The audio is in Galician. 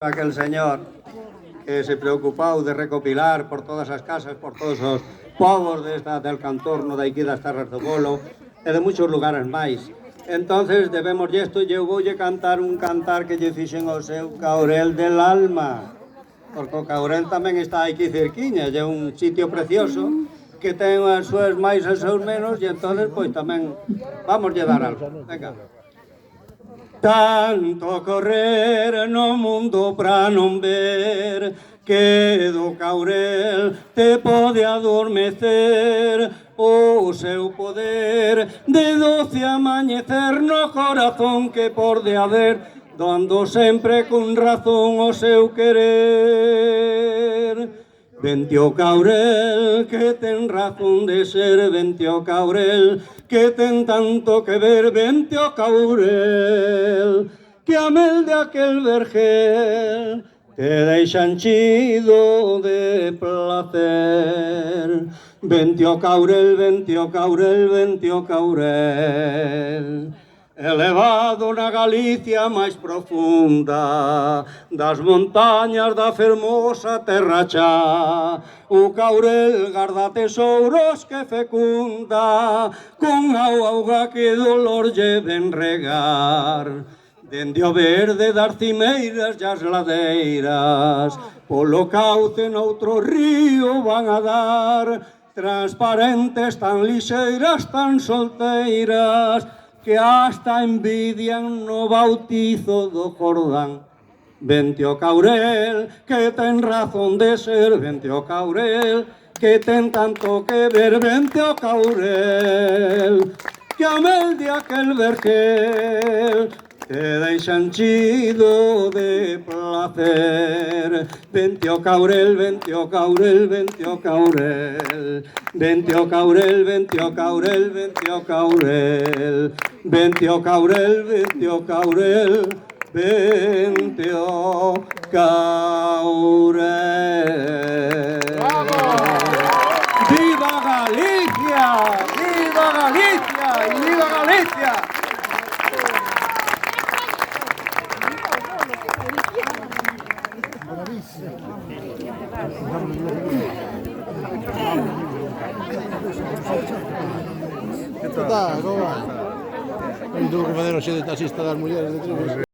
Aquel señor que se preocupou de recopilar por todas as casas, por todos os povos del contorno de aquí das Terras do Bolo e de muchos lugares máis. Entonces debemos isto, eu voulle cantar un cantar que lle fixen ao seu Caurel del alma, porque o Caurel tamén está aquí cerquiña, é un sitio precioso que ten as súas máis e os seus menos, e entonces pois tamén vamos lle dar algo. Venga. Tanto correr no mundo pra non ver que do Caurel te pode adormecer o seu poder de doce amanecer no corazón que por de haber dando sempre con razón o seu querer. Vente o Caurel que ten razón de ser, vente o Caurel que ten tanto que ver, vente o Caurel que a mel de aquel vergel te deixan chido de placer. Vente o Caurel, vente o Caurel, vente o Caurel elevado na Galicia máis profunda, das montañas da fermosa terra xa, o Caurel garda tesouros que fecunda, con auga que dolor lle ven regar. Dende o verde das cimeiras e as ladeiras, polo cauce noutro río van a dar, transparentes, tan lixeiras, tan solteiras, que hasta envidian no bautizo do Jordán. Vente o Caurel, que ten razón de ser, vente o Caurel, que ten tanto que ver, vente o Caurel, que a mel de aquel vergel te deixan chido de placer. Vente o Caurel, vente o Caurel, vente o Caurel, vente o Caurel, vente o Caurel, vente o Caurel, vente o Caurel, vente o Caurel, vente o Caurel. ¡Viva Galicia! ¡Viva Galicia! ¡Y viva Galicia! ¿Qué tal? ¿Cómo va? Y tuvo que facer o xe de taxista das mulleres de tribus.